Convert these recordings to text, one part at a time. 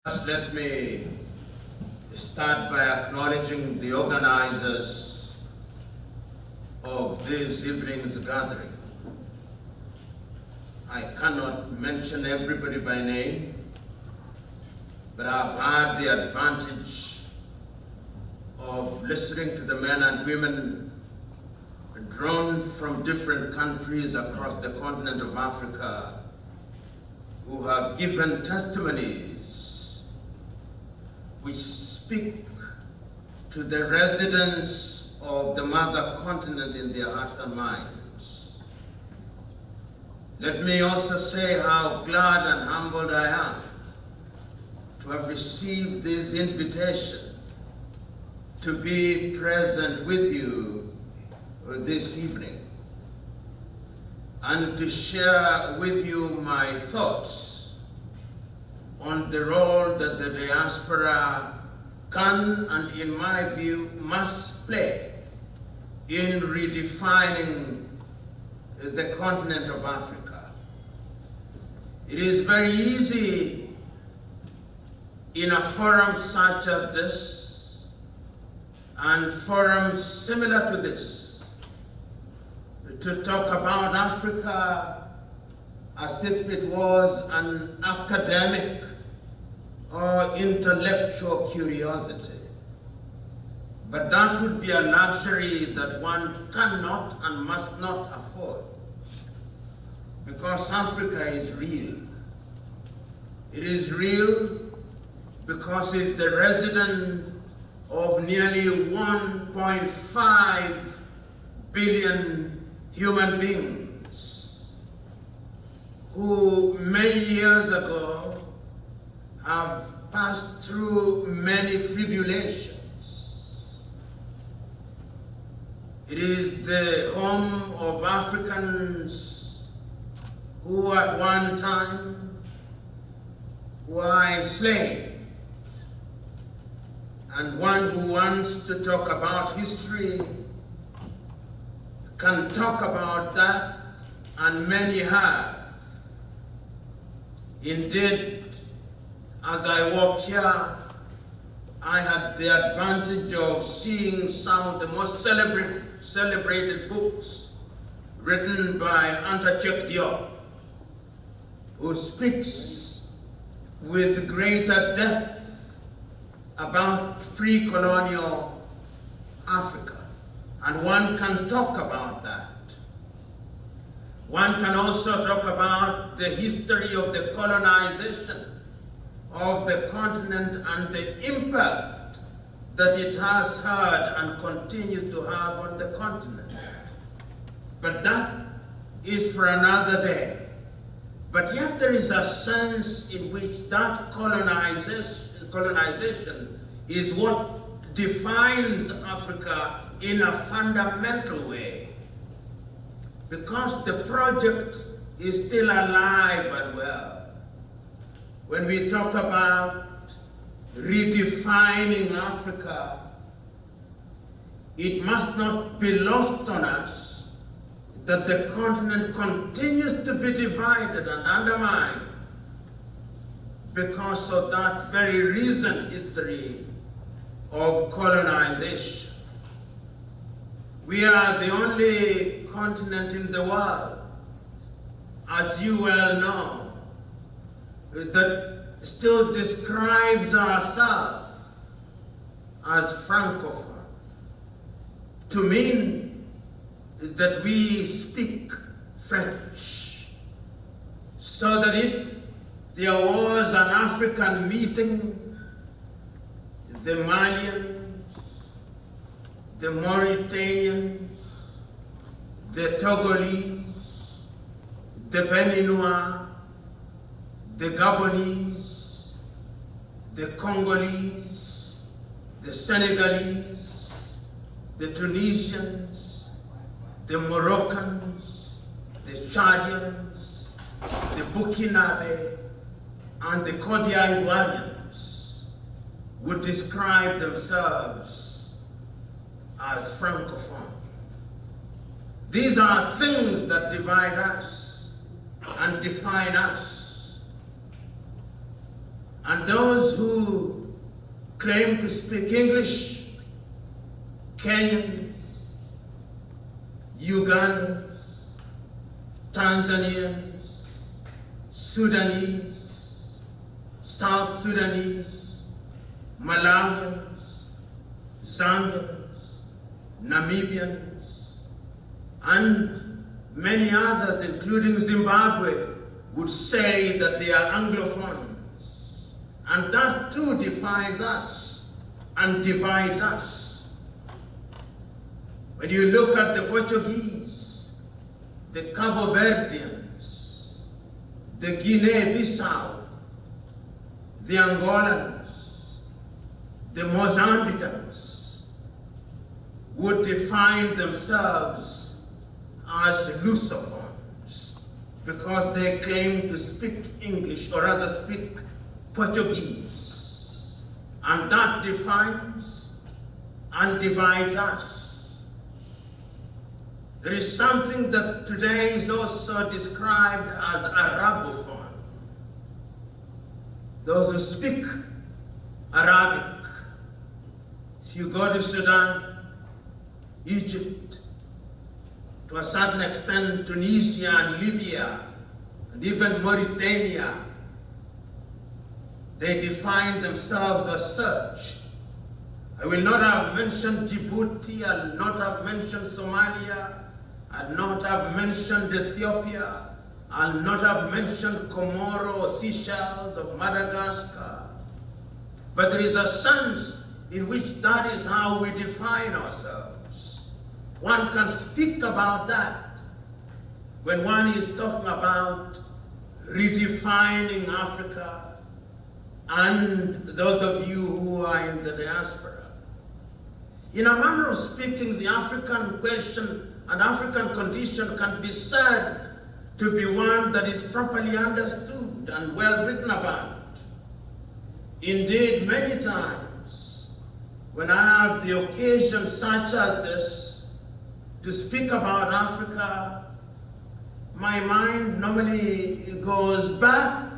First, let me start by acknowledging the organizers of this evening's gathering. I cannot mention everybody by name, but I've had the advantage of listening to the men and women drawn from different countries across the continent of Africa who have given testimonies which speak to the residents of the mother continent in their hearts and minds. Let me also say how glad and humbled I am to have received this invitation to be present with you this evening and to share with you my thoughts on the role that the diaspora can and, in my view, must play in redefining the continent of Africa. It is very easy in a forum such as this and forums similar to this to talk about Africa as if it was an academic or intellectual curiosity. But that would be a luxury that one cannot and must not afford, because Africa is real. It is real because it's the resident of nearly 1.5 billion human beings who many years ago have passed through many tribulations. It is the home of Africans who at one time were enslaved. And one who wants to talk about history can talk about that, and many have. Indeed, as I walked here, I had the advantage of seeing some of the most celebrated books written by Antachek Diop, who speaks with greater depth about pre-colonial Africa. And one can talk about that. One can also talk about the history of the colonization of the continent and the impact that it has had and continues to have on the continent. But that is for another day. But yet there is a sense in which that colonization is what defines Africa in a fundamental way, because the project is still alive and well. When we talk about redefining Africa, it must not be lost on us that the continent continues to be divided and undermined because of that very recent history of colonization. We are the only continent in the world, as you well know, that still describes ourselves as Francophone, to mean that we speak French, so that if there was an African meeting, the Malians, the Mauritanians, the Togolese, the Beninois, the Gabonese, the Congolese, the Senegalese, the Tunisians, the Moroccans, the Chadians, the Burkinabe, and the Côte d'Ivoirians would describe themselves as Francophone. These are things that divide us and define us. And those who claim to speak English, Kenyans, Ugandans, Tanzanians, Sudanese, South Sudanese, Malawians, Zambians, Namibians, and many others, including Zimbabwe, would say that they are Anglophones. And that too defines us and divides us. When you look at the Portuguese, the Cabo Verdeans, the Guinea-Bissau, the Angolans, the Mozambicans would define themselves as Lusophones because they claim to speak English, or rather speak Portuguese. And that defines and divides us. There is something that today is also described as Arabophone. Those who speak Arabic. If you go to Sudan, Egypt, to a certain extent Tunisia and Libya, and even Mauritania, they define themselves as such. I will not have mentioned Djibouti, I'll not have mentioned Somalia, I'll not have mentioned Ethiopia, I'll not have mentioned Comoro or Seychelles or Madagascar. But there is a sense in which that is how we define ourselves. One can speak about that when one is talking about redefining Africa, and those of you who are in the diaspora. In a manner of speaking, the African question and African condition can be said to be one that is properly understood and well written about. Indeed, many times, when I have the occasion such as this to speak about Africa, my mind normally goes back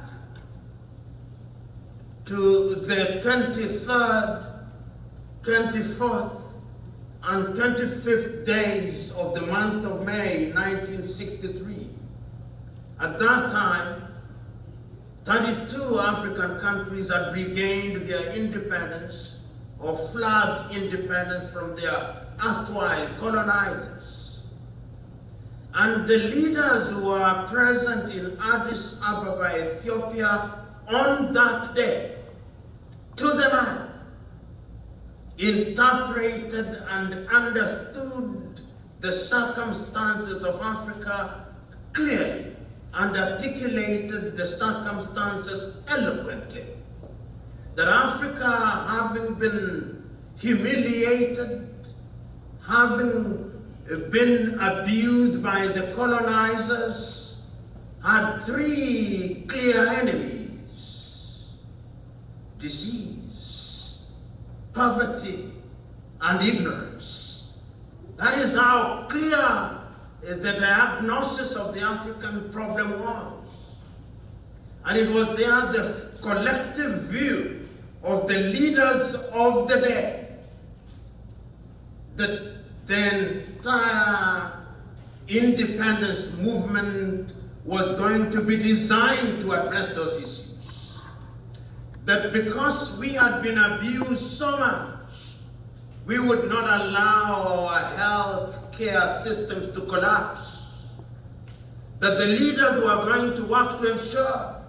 to the 23rd, 24th, and 25th days of the month of May, 1963. At that time, 32 African countries had regained their independence or flagged independence from their erstwhile colonizers. And the leaders who are present in Addis Ababa, Ethiopia, on that day, to the man, interpreted and understood the circumstances of Africa clearly and articulated the circumstances eloquently. That Africa, having been humiliated, having been abused by the colonizers, had three clear enemies: disease, poverty, and ignorance. That is how clear the diagnosis of the African problem was. And it was there the collective view of the leaders of the day that the entire independence movement was going to be designed to address those issues. That because we had been abused so much, we would not allow our health care systems to collapse. That the leaders were going to work to ensure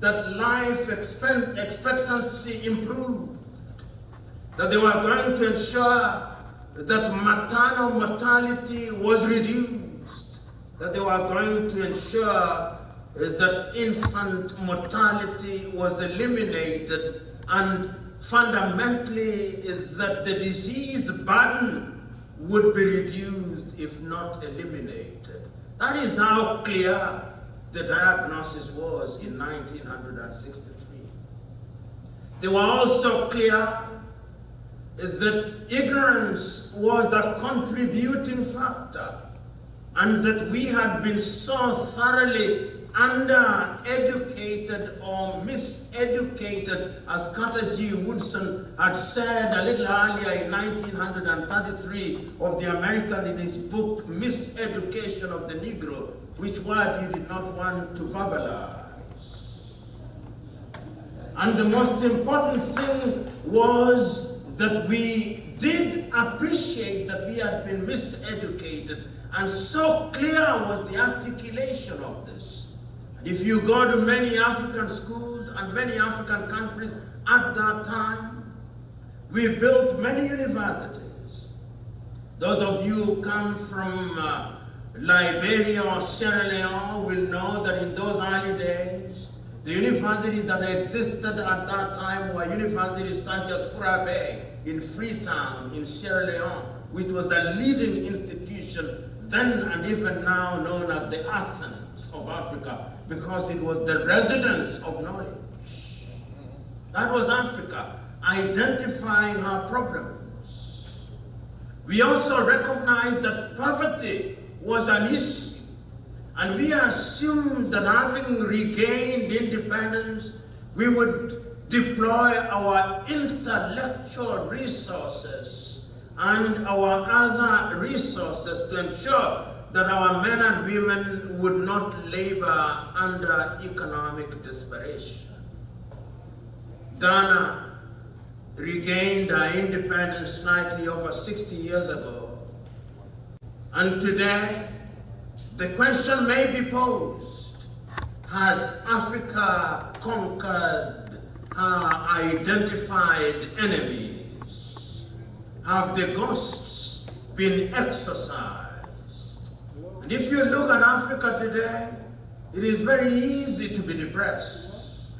that life expectancy improved. That they were going to ensure that maternal mortality was reduced. That they were going to ensure that infant mortality was eliminated, and fundamentally that the disease burden would be reduced if not eliminated. That is how clear the diagnosis was in 1963. They were also clear that ignorance was a contributing factor, and that we had been so thoroughly under-educated or miseducated, as Carter G. Woodson had said a little earlier in 1933 of the American in his book, Miseducation of the Negro, which word he did not want to verbalize. And the most important thing was that we did appreciate that we had been miseducated, and so clear was the articulation of this. And if you go to many African schools and many African countries at that time, we built many universities. Those of you who come from Liberia or Sierra Leone will know that in those early days, the universities that existed at that time were universities such as Furabe in Freetown in Sierra Leone, which was a leading institution then and even now known as the Athens of Africa, because it was the residence of knowledge. That was Africa, identifying her problems. We also recognized that poverty was an issue, and we assumed that having regained independence, we would deploy our intellectual resources and our other resources to ensure that our men and women would not labor under economic desperation. Ghana regained our independence slightly over 60 years ago. And today, the question may be posed: has Africa conquered her identified enemies? Have the ghosts been exorcised? And if you look at Africa today, it is very easy to be depressed.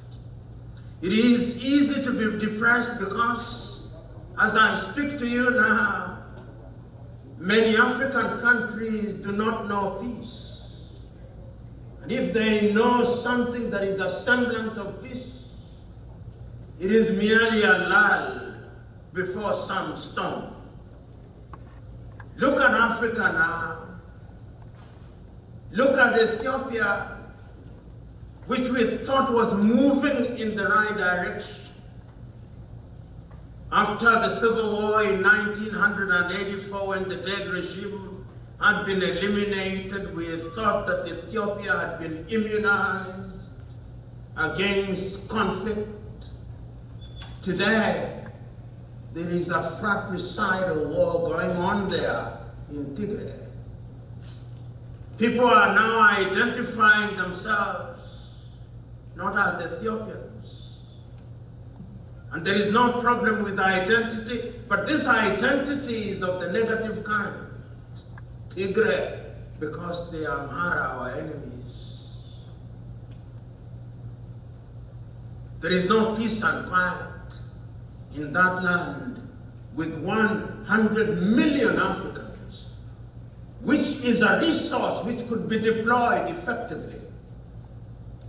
It is easy to be depressed because, as I speak to you now, many African countries do not know peace. And if they know something that is a semblance of peace, it is merely a lull before some storm. Look at Africa now. Look at Ethiopia, which we thought was moving in the right direction. After the Civil War in 1984, when the Derg regime had been eliminated, we thought that Ethiopia had been immunized against conflict. Today, there is a fratricidal war going on there in Tigray. People are now identifying themselves not as Ethiopians. And there is no problem with identity, but this identity is of the negative kind. Tigray, because they are Amhara, our enemies. There is no peace and quiet in that land with 100 million Africans, which is a resource which could be deployed effectively.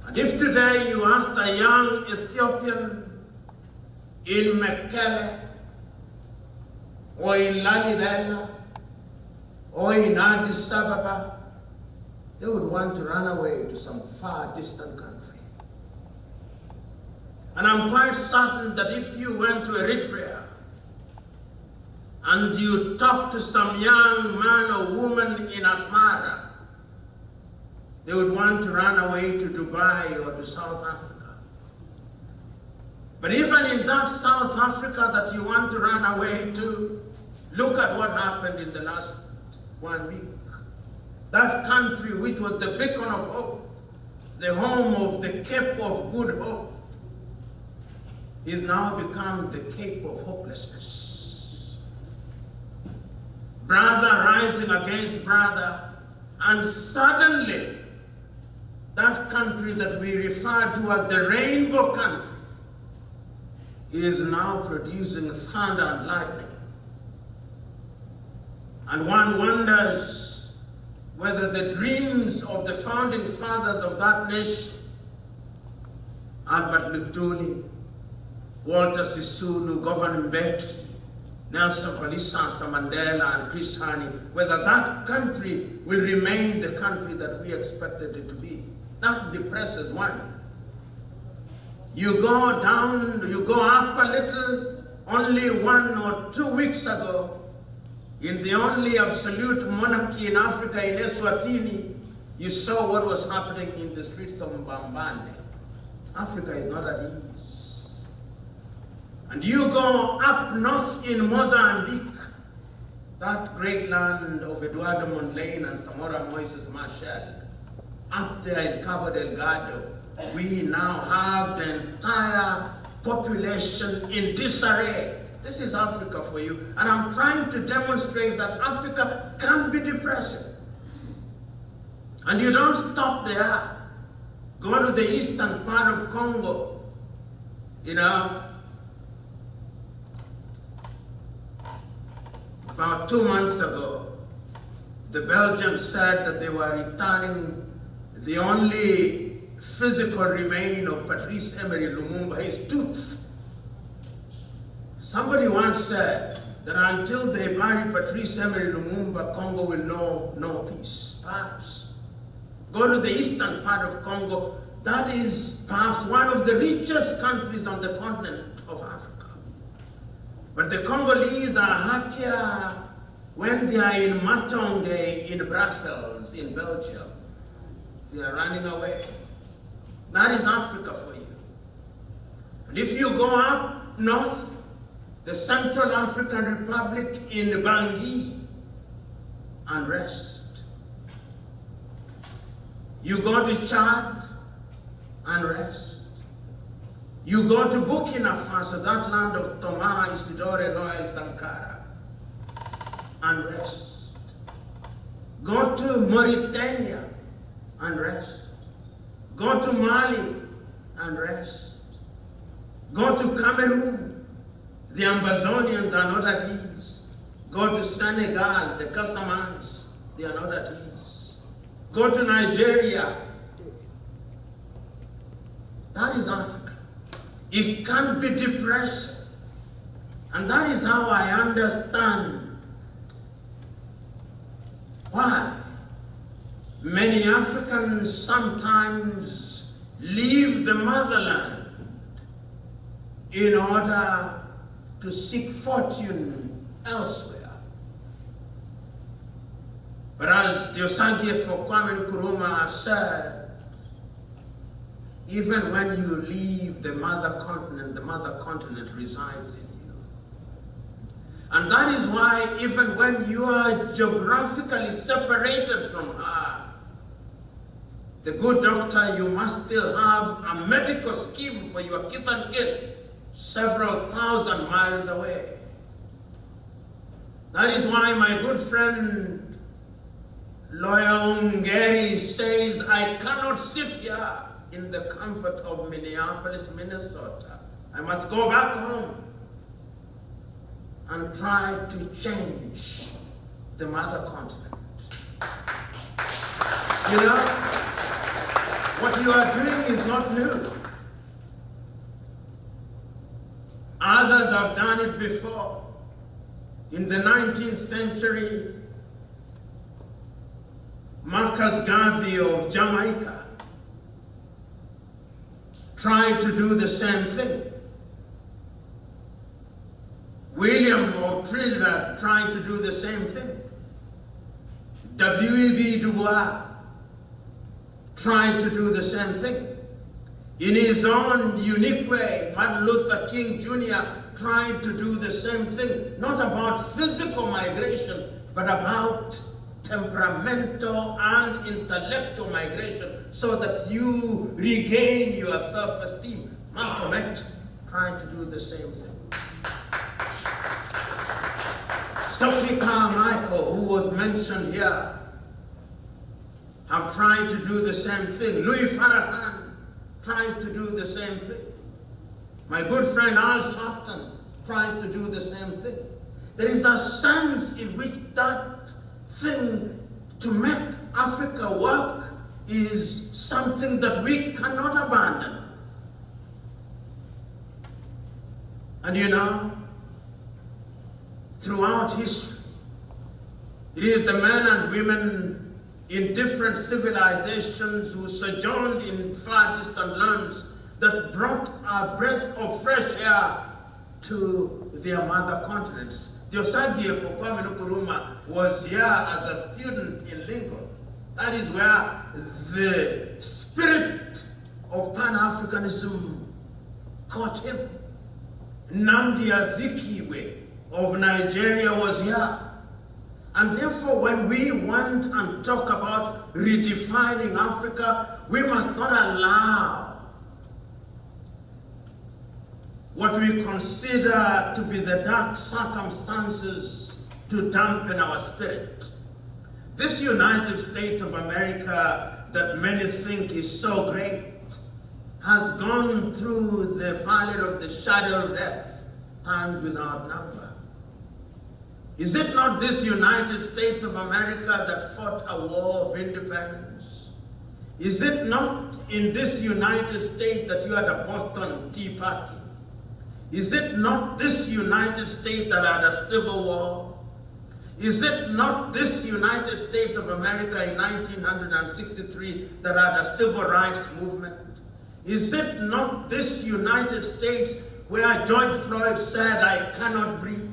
And if today you asked a young Ethiopian in Mekelle, or in Lalibela, or in Addis Ababa, they would want to run away to some far distant country. And I'm quite certain that if you went to Eritrea and you talked to some young man or woman in Asmara, they would want to run away to Dubai or to South Africa. But even in that South Africa that you want to run away to, look at what happened in the last 1 week. That country, which was the beacon of hope, the home of the Cape of Good Hope, is now become the Cape of Hopelessness. Brother rising against brother, and suddenly that country that we refer to as the rainbow country is now producing thunder and lightning. And one wonders whether the dreams of the founding fathers of that nation, Albert Luthuli, Walter Sisulu, Governor Mbeki, Nelson Rolihlahla Mandela, and Chris Hani, whether that country will remain the country that we expected it to be. That depresses one. You go down, you go up a little, only 1 or 2 weeks ago, in the only absolute monarchy in Africa, in Eswatini, you saw what was happening in the streets of Mbambane. Africa is not at ease. And you go up north in Mozambique, that great land of Eduardo Mondlane and Samora Moises Machel, up there in Cabo Delgado, we now have the entire population in disarray. This is Africa for you. And I'm trying to demonstrate that Africa can be depressing. And you don't stop there. Go to the eastern part of Congo. You know, about 2 months ago, the Belgians said that they were returning the only physical remain of Patrice Emery Lumumba, his tooth. Somebody once said that until they bury Patrice Emery Lumumba, Congo will know no peace. Perhaps. Go to the eastern part of Congo. That is perhaps one of the richest countries on the continent of Africa. But the Congolese are happier when they are in Matonge in Brussels, in Belgium. They are running away. That is Africa for you. And if you go up north, the Central African Republic in Bangui, unrest. You go to Chad, unrest. You go to Burkina Faso, that land of Thomas, Isidore, Noel, Sankara, unrest. Go to Mauritania, unrest. Go to Mali, unrest. Go to Cameroon. The Ambazonians are not at ease. Go to Senegal, the Casamance, they are not at ease. Go to Nigeria. That is Africa. It can be depressing. And that is how I understand why many Africans sometimes leave the motherland in order to seek fortune elsewhere. But as the Osagyefo Kwame Nkrumah said, even when you leave the mother continent resides in you. And that is why even when you are geographically separated from her, the good doctor, you must still have a medical scheme for your kith and kin several thousand miles away. That is why my good friend Lawyer Ungeri says, I cannot sit here in the comfort of Minneapolis, Minnesota. I must go back home and try to change the mother continent. You know, what you are doing is not new. Others have done it before. In the 19th century, Marcus Garvey of Jamaica tried to do the same thing. William of Trinidad tried to do the same thing. W.E.B. Du Bois tried to do the same thing. In his own unique way, Martin Luther King Jr. tried to do the same thing, not about physical migration, but about temperamental and intellectual migration so that you regain your self-esteem. Malcolm X tried to do the same thing. Stokely Carmichael, who was mentioned here, have tried to do the same thing. Louis Farrakhan tried to do the same thing. My good friend Al Sharpton tried to do the same thing. There is a sense in which that thing to make Africa work is something that we cannot abandon. And you know, throughout history, it is the men and women in different civilizations who sojourned in far distant lands that brought a breath of fresh air to their mother continents. The Osagie for Kwame Nkrumah was here as a student in Lincoln. That is where the spirit of Pan-Africanism caught him. Nnamdi Azikiwe of Nigeria was here. And therefore, when we want and talk about redefining Africa, we must not allow what we consider to be the dark circumstances to dampen our spirit. This United States of America that many think is so great has gone through the valley of the shadow of death, times without number. Is it not this United States of America that fought a war of independence? Is it not in this United States that you had a Boston Tea Party? Is it not this United States that had a civil war? Is it not this United States of America in 1963 that had a civil rights movement? Is it not this United States where George Floyd said, "I cannot breathe"?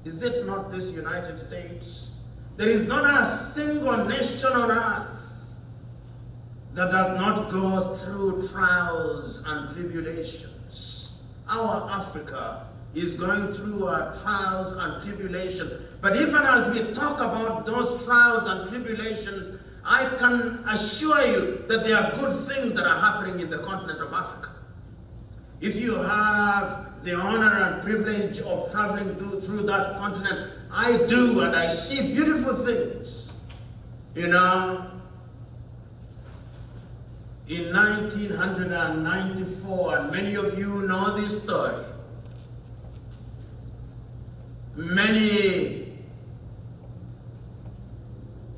Is it not this United States? There is not a single nation on earth that does not go through trials and tribulations. Our Africa is going through trials and tribulations. But even as we talk about those trials and tribulations, I can assure you that there are good things that are happening in the continent of Africa. If you have the honor and privilege of traveling through that continent, I do, and I see beautiful things. You know, in 1994, and many of you know this story,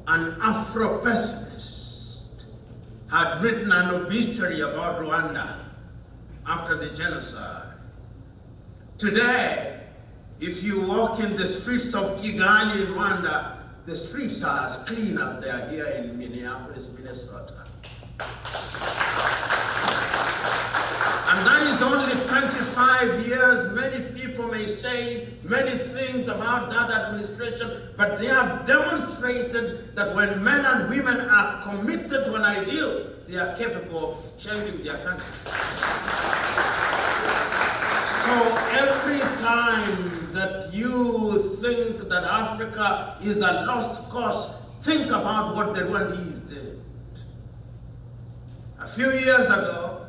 an Afro-pessimist had written an obituary about Rwanda after the genocide. Today, if you walk in the streets of Kigali in Rwanda, the streets are as clean as they are here in Minneapolis, Minnesota. And that is only 25 years. Many people may say many things about that administration, but they have demonstrated that when men and women are committed to an ideal, they are capable of changing their country. So every time that you think that Africa is a lost cause, think about what the Rwandese did. A few years ago,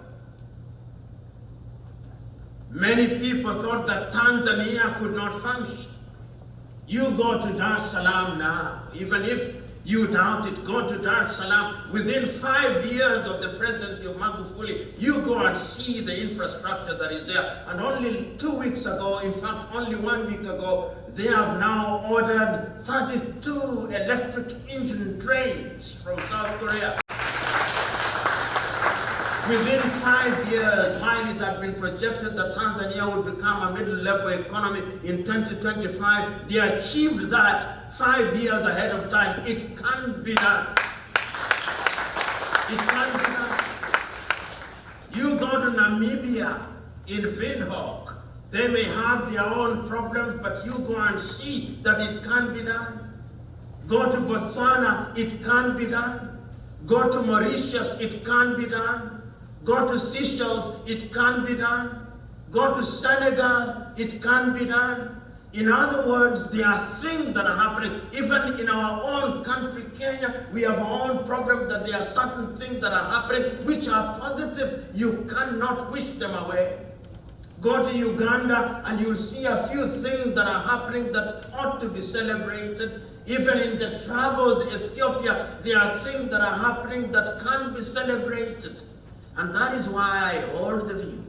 many people thought that Tanzania could not function. You go to Dar es Salaam now, even if you doubt it, go to Dar es Salaam. Within 5 years of the presidency of Magufuli, you go and see the infrastructure that is there. And only 2 weeks ago, in fact, only 1 week ago, they have now ordered 32 electric engine trains from South Korea. Within 5 years, while it had been projected that Tanzania would become a middle-level economy in 2025, they achieved that 5 years ahead of time. It can be done. It can be done. You go to Namibia, in Windhoek, they may have their own problems, but you go and see that it can be done. Go to Botswana, it can be done. Go to Mauritius, it can be done. Go to Seychelles, it can be done. Go to Senegal, it can be done. In other words, there are things that are happening. Even in our own country, Kenya, we have our own problem that there are certain things that are happening which are positive. You cannot wish them away. Go to Uganda and you'll see a few things that are happening that ought to be celebrated. Even in the troubled Ethiopia, there are things that are happening that can be celebrated. And that is why I hold the view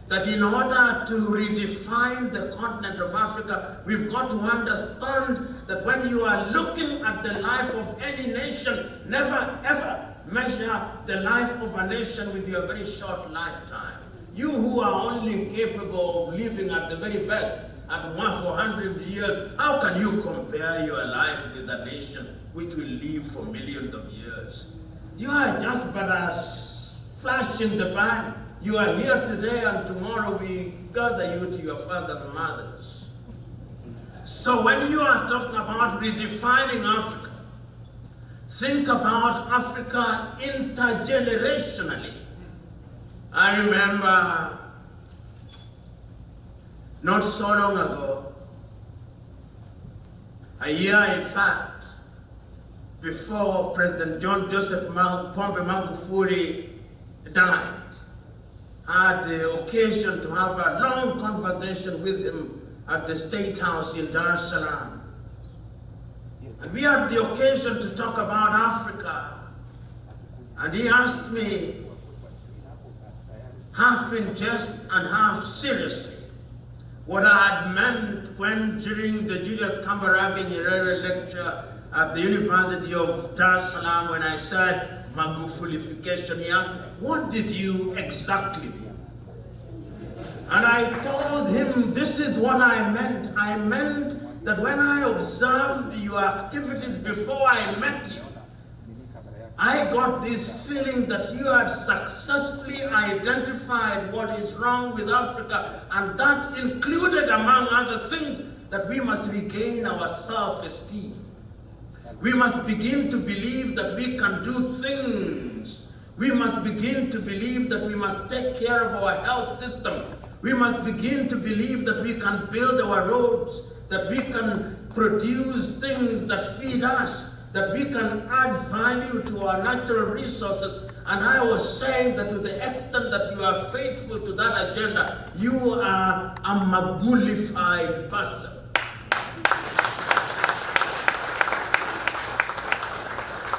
that in order to redefine the continent of Africa, we've got to understand that when you are looking at the life of any nation, never ever measure the life of a nation with your very short lifetime. You who are only capable of living at the very best at 400 years, how can you compare your life with a nation which will live for millions of years? You are just but a flash in the pan. You are here today and tomorrow we gather you to your fathers and mothers. So when you are talking about redefining Africa, think about Africa intergenerationally. I remember not so long ago, a year in fact, before President John Joseph Pombe Magufuli died, I had the occasion to have a long conversation with him at the State House in Dar es Salaam. And we had the occasion to talk about Africa. And he asked me, half in jest and half seriously, what I had meant when during the Julius Kambarage Nyerere lecture at the University of Dar es Salaam, when I said Magufulification, he asked me, what did you exactly mean? And I told him, this is what I meant. I meant that when I observed your activities before I met you, I got this feeling that you had successfully identified what is wrong with Africa, and that included, among other things, that we must regain our self-esteem. We must begin to believe that we can do things. We must begin to believe that we must take care of our health system. We must begin to believe that we can build our roads, that we can produce things that feed us, that we can add value to our natural resources. And I was saying that to the extent that you are faithful to that agenda, you are a Magulified person.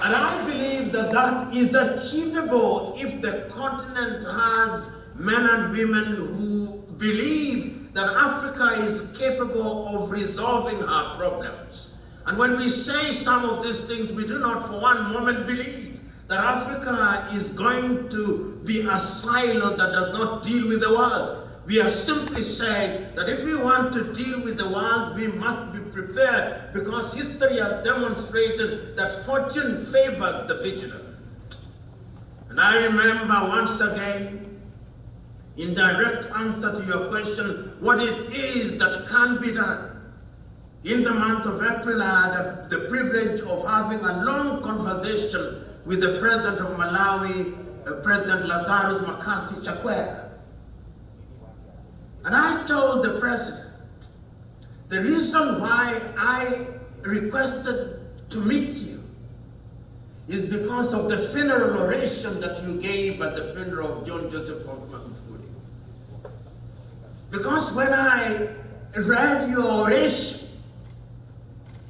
And I believe that that is achievable if the continent has men and women who believe that Africa is capable of resolving her problems. And when we say some of these things, we do not for one moment believe that Africa is going to be a silo that does not deal with the world. We are simply saying that if we want to deal with the world, we must be prepared, because history has demonstrated that fortune favors the vigilant. And I remember once again, in direct answer to your question, what it is that can be done. In the month of April, I had the privilege of having a long conversation with the President of Malawi, President Lazarus Makathi Chakwera. And I told the President, the reason why I requested to meet you is because of the funeral oration that you gave at the funeral of John Joseph Magufuli. Because when I read your oration,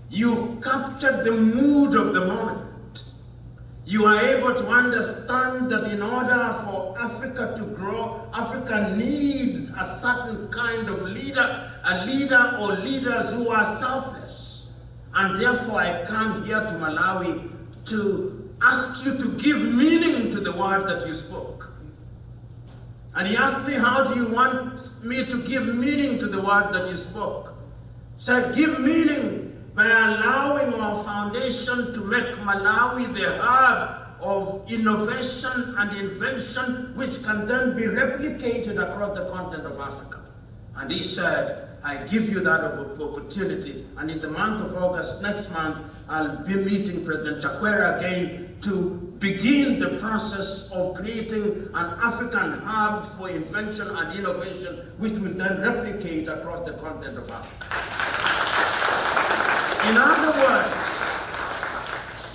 you captured the mood of the moment. You are able to understand that in order for Africa to grow, Africa needs a certain kind of leader, a leader or leaders who are selfless. And therefore I come here to Malawi to ask you to give meaning to the word that you spoke. And he asked me, how do you want me to give meaning to the word that you spoke? So I give meaning by allowing our foundation to make Malawi the hub of innovation and invention, which can then be replicated across the continent of Africa. And he said, I give you that opportunity. And in the month of August, next month, I'll be meeting President Chakwera again to begin the process of creating an African hub for invention and innovation, which will then replicate across the continent of Africa. In other words,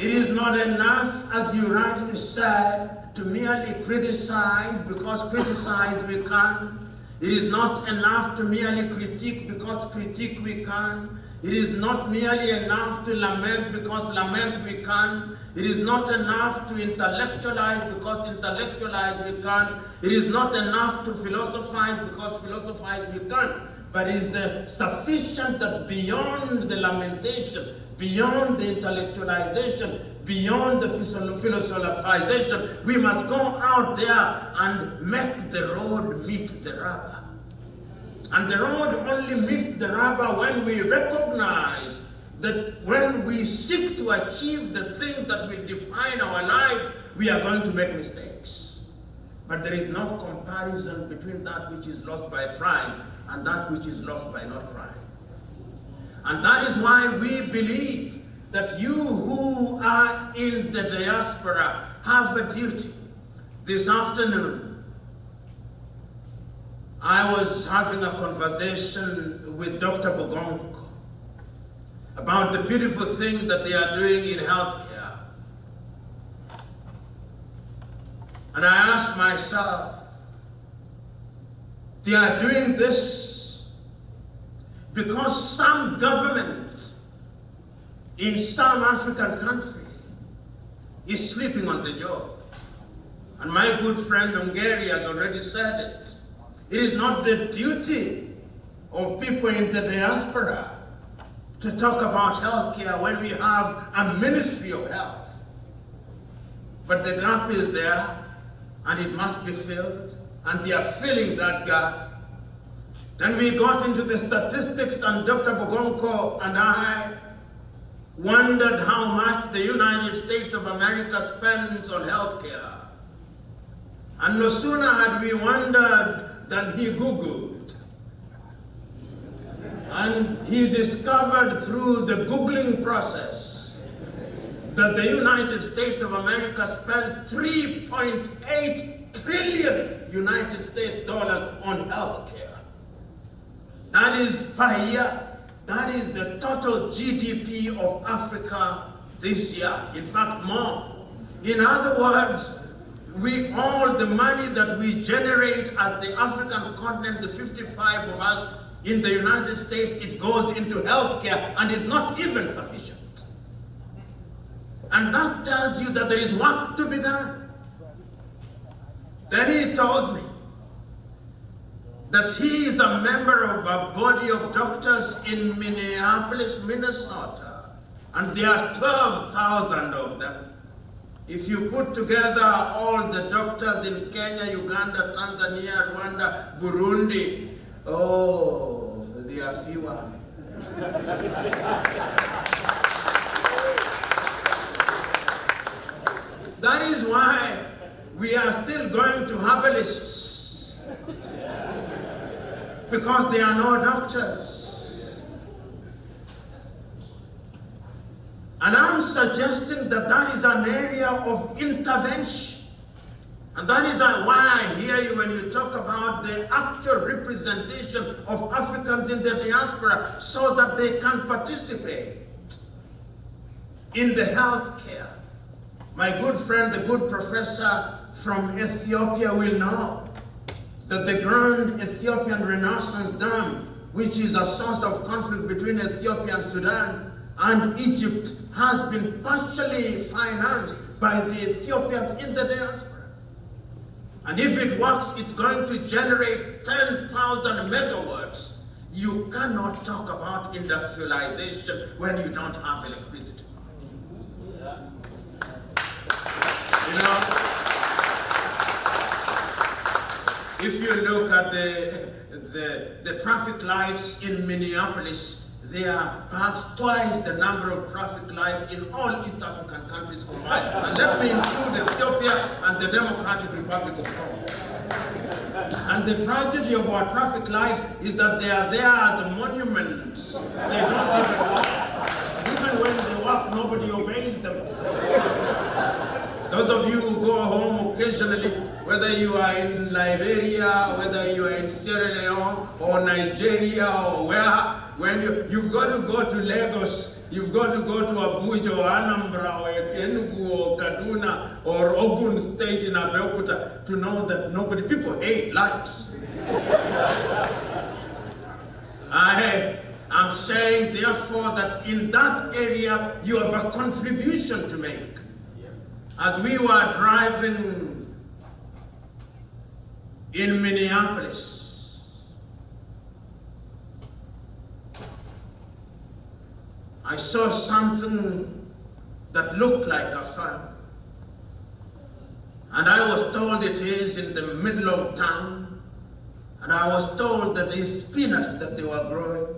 it is not enough, as you rightly said, to merely criticize, because criticize we can. It is not enough to merely critique, because critique we can. It is not merely enough to lament, because lament we can. It is not enough to intellectualize, because intellectualize we can. It is not enough to philosophize, because philosophize we can. But it is sufficient that beyond the lamentation, beyond the intellectualization, beyond the philosophization, we must go out there and make the road meet the rubber. And the road only meets the rubber when we recognize that when we seek to achieve the thing that will define our lives, we are going to make mistakes. But there is no comparison between that which is lost by trying and that which is lost by not trying. And that is why we believe that you who are in the diaspora have a duty. This afternoon, I was having a conversation with Dr. Bogonko about the beautiful things that they are doing in healthcare. And I asked myself, they are doing this because some government in some African country is sleeping on the job. And my good friend Ongeri has already said it. It is not the duty of people in the diaspora to talk about healthcare when we have a Ministry of Health. But the gap is there, and it must be filled, and they are filling that gap. Then we got into the statistics, and Dr. Bogonko and I wondered how much the United States of America spends on healthcare. And no sooner had we wondered than he Googled. And he discovered through the Googling process that the United States of America spends $3.8 trillion United States dollars on healthcare. That is per year. That is the total GDP of Africa this year. In fact, more. In other words, all the money that we generate as the African continent, the 55 of us in the United States, it goes into healthcare and is not even sufficient. And that tells you that there is work to be done. Then he told me that he is a member of a body of doctors in Minneapolis, Minnesota, and there are 12,000 of them. If you put together all the doctors in Kenya, Uganda, Tanzania, Rwanda, Burundi, oh, they are fewer. That is why we are still going to herbalists, because there are no doctors. And I'm suggesting that that is an area of intervention. And that is why I hear you when you talk about the actual representation of Africans in the diaspora so that they can participate in the healthcare. My good friend, the good professor from Ethiopia will know that the Grand Ethiopian Renaissance Dam, which is a source of conflict between Ethiopia and Sudan and Egypt, has been partially financed by the Ethiopians in the diaspora. And if it works, it's going to generate 10,000 megawatts. You cannot talk about industrialization when you don't have electricity. You know, if you look at the traffic lights in Minneapolis, there are perhaps twice the number of traffic lights in all East African countries combined. And let me include Ethiopia and the Democratic Republic of Congo. And the tragedy of our traffic lights is that they are there as monuments. They don't even work. Even when they work, nobody obeys them. Those of you who go home occasionally, whether you are in Liberia, whether you are in Sierra Leone or Nigeria or where, when you've got to go to Lagos, you've got to go to Abuja or Anambra or Enugu or Kaduna or Ogun State in Abeokuta to know that people hate lights. I am saying therefore that in that area you have a contribution to make. As we were driving in Minneapolis, I saw something that looked like a farm. And I was told it is in the middle of town. And I was told that it's spinach that they were growing.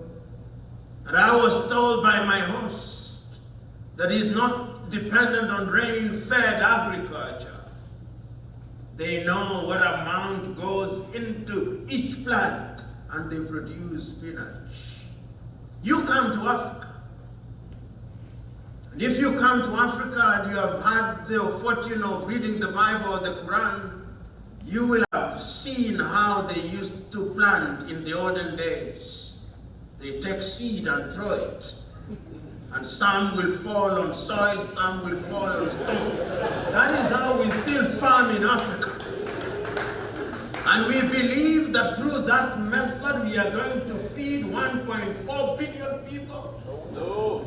And I was told by my host that it's not dependent on rain-fed agriculture. They know what amount goes into each plant, and they produce spinach. You come to Africa, and if you come to Africa and you have had the fortune of reading the Bible or the Quran, you will have seen how they used to plant in the olden days. They take seed and throw it. And some will fall on soil, some will fall on stone. That is how we still farm in Africa. And we believe that through that method we are going to feed 1.4 billion people. No.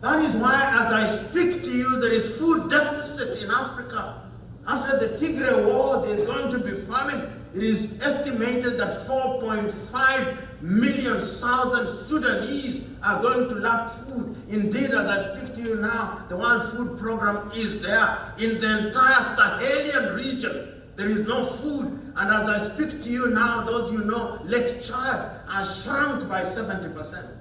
That is why as I speak to you, there is food deficit in Africa. After the Tigray war, there is going to be famine. It is estimated that 4.5 million southern Sudanese are going to lack food. Indeed, as I speak to you now, the World Food Program is there. In the entire Sahelian region, there is no food. And as I speak to you now, those you know, Lake Chad are shrunk by 70%.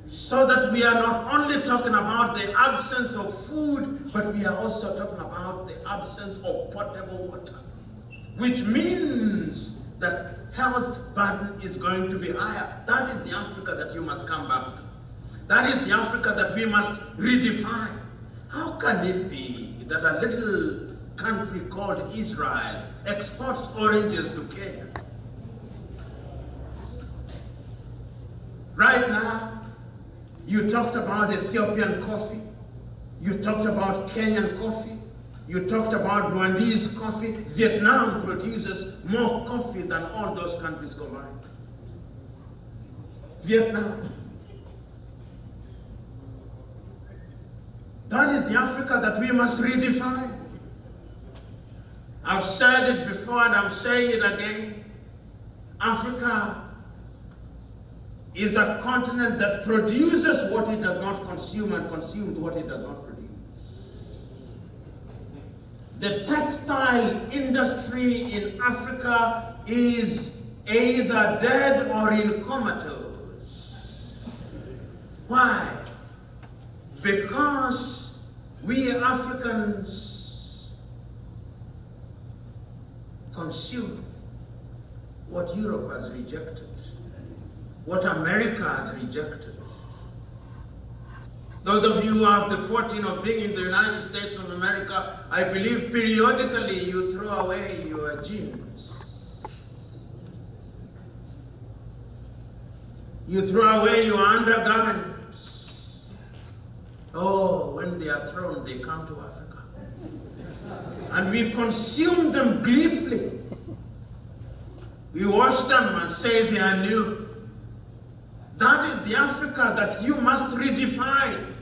So that we are not only talking about the absence of food, but we are also talking about the absence of potable water, which means that health burden is going to be higher. That is the Africa that you must come back to. That is the Africa that we must redefine. How can it be that a little country called Israel exports oranges to Kenya? Right now, you talked about Ethiopian coffee, you talked about Kenyan coffee, you talked about Rwandese coffee. Vietnam produces more coffee than all those countries combined. Vietnam. That is the Africa that we must redefine. I've said it before and I'm saying it again. Africa is a continent that produces what it does not consume and consumes what it does not produce. The textile industry in Africa is either dead or in comatose. Why? Because we Africans consume what Europe has rejected, what America has rejected. Those of you who have the fortune of being in the United States of America, I believe periodically you throw away your jeans. You throw away your undergarments. Oh, when they are thrown, they come to Africa. And we consume them gleefully. We wash them and say they are new. That is the Africa that you must redefine.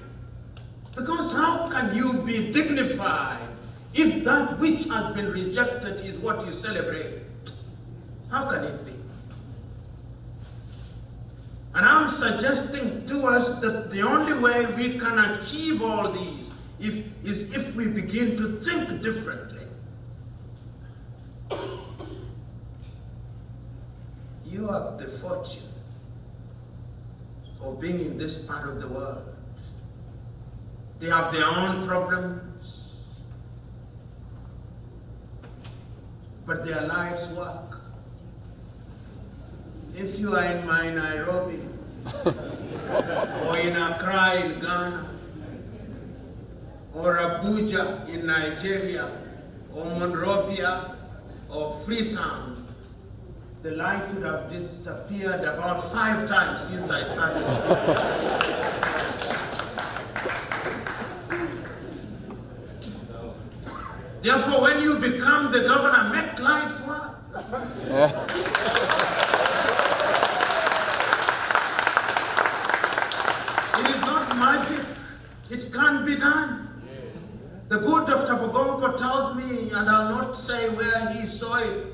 Because how can you be dignified if that which has been rejected is what you celebrate? How can it be? And I'm suggesting to us that the only way we can achieve all these is if we begin to think differently. You have the fortune of being in this part of the world. They have their own problems, but their lives work. If you are in my Nairobi, or in Accra in Ghana, or Abuja in Nigeria, or Monrovia, or Freetown, the light would have disappeared about 5 times since I started speaking. Therefore, when you become the governor, make light work. It is not magic. It can be done. The good Dr. Bogonko tells me, and I'll not say where he saw it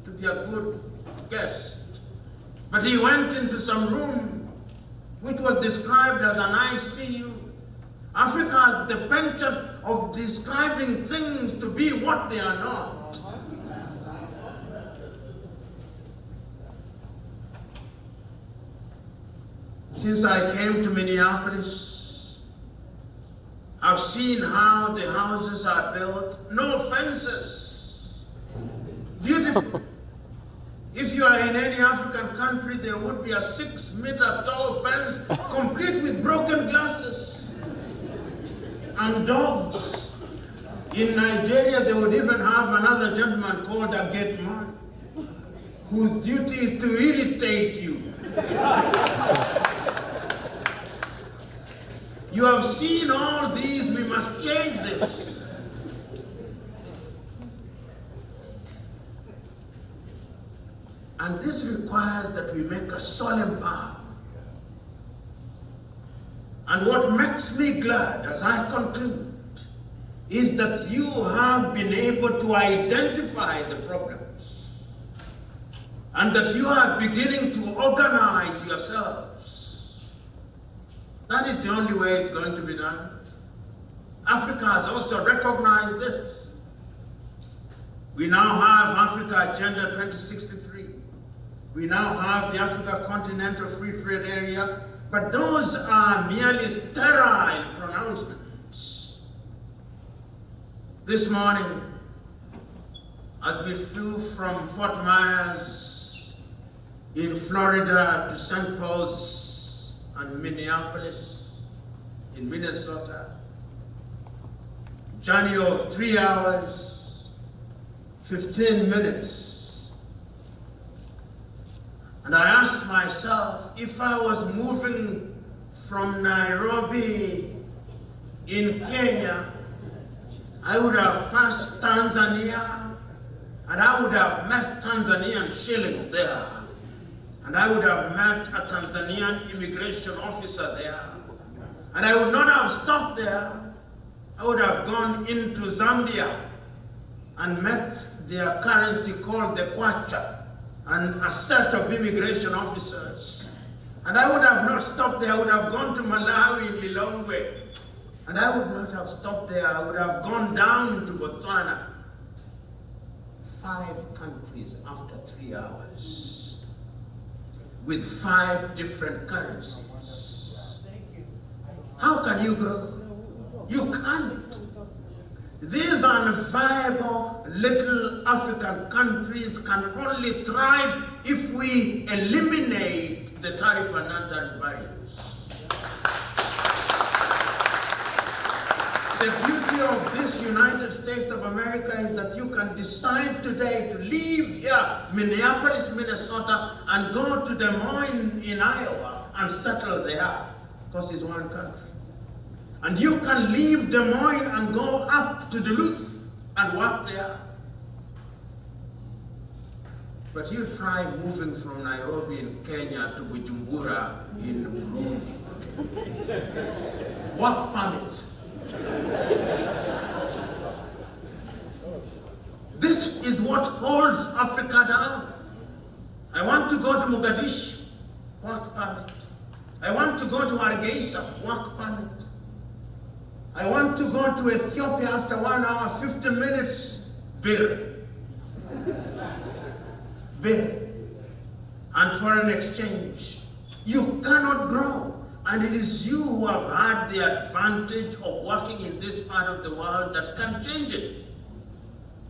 to be a good guest, but he went into some room which was described as an ICU. Africa has the penchant of describing things to be what they are not. Since I came to Minneapolis, I've seen how the houses are built, no fences. Beautiful. If you are in any African country, there would be a 6-meter tall fence, complete with broken glasses. And dogs. In Nigeria, they would even have another gentleman called a gate man, whose duty is to irritate you. You have seen all these, we must change this. And this requires that we make a solemn vow. And what makes me glad as I conclude is that you have been able to identify the problems and that you are beginning to organize yourselves. That is the only way it's going to be done. Africa has also recognized this. We now have Africa Agenda 2063. We now have the Africa Continental Free Trade Area, but those are merely sterile pronouncements. This morning, as we flew from Fort Myers in Florida to St. Paul's and Minneapolis in Minnesota, journey of 3 hours, 15 minutes. And I asked myself, if I was moving from Nairobi in Kenya, I would have passed Tanzania, and I would have met Tanzanian shillings there. And I would have met a Tanzanian immigration officer there. And I would not have stopped there. I would have gone into Zambia and met their currency called the kwacha, and a set of immigration officers. And I would have not stopped there. I would have gone to Malawi in Lilongwe. And I would not have stopped there. I would have gone down to Botswana. 5 countries after 3 hours, with 5 different currencies. How can you grow? You can't. These unviable little African countries can only thrive if we eliminate the tariff and non-tariff barriers. The beauty of this United States of America is that you can decide today to leave here, Minneapolis, Minnesota, and go to Des Moines in Iowa and settle there, because it's one country. And you can leave Des Moines and go up to Duluth and work there. But you try moving from Nairobi in Kenya to Bujumbura in Burundi. Work permit. This is what holds Africa down. I want to go to Mogadishu, work permit. I want to go to Hargeisa, work permit. I want to go to Ethiopia after 1 hour, 50 minutes, bill. Bill. And foreign exchange. You cannot grow. And it is you who have had the advantage of working in this part of the world that can change it.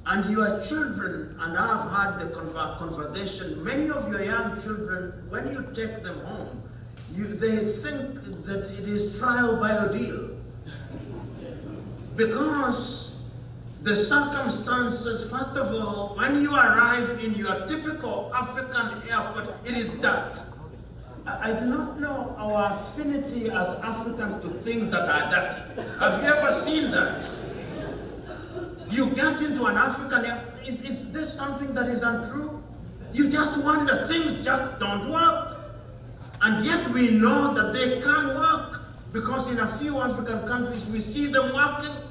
And your children, and I've had the conversation, many of your young children, when you take them home, they think that it is trial by ordeal. Because the circumstances, first of all, when you arrive in your typical African airport, it is dirt. I do not know our affinity as Africans to things that are dirty. Have you ever seen that? You get into an African airport, is this something that is untrue? You just wonder, things just don't work. And yet we know that they can work, because in a few African countries we see them working.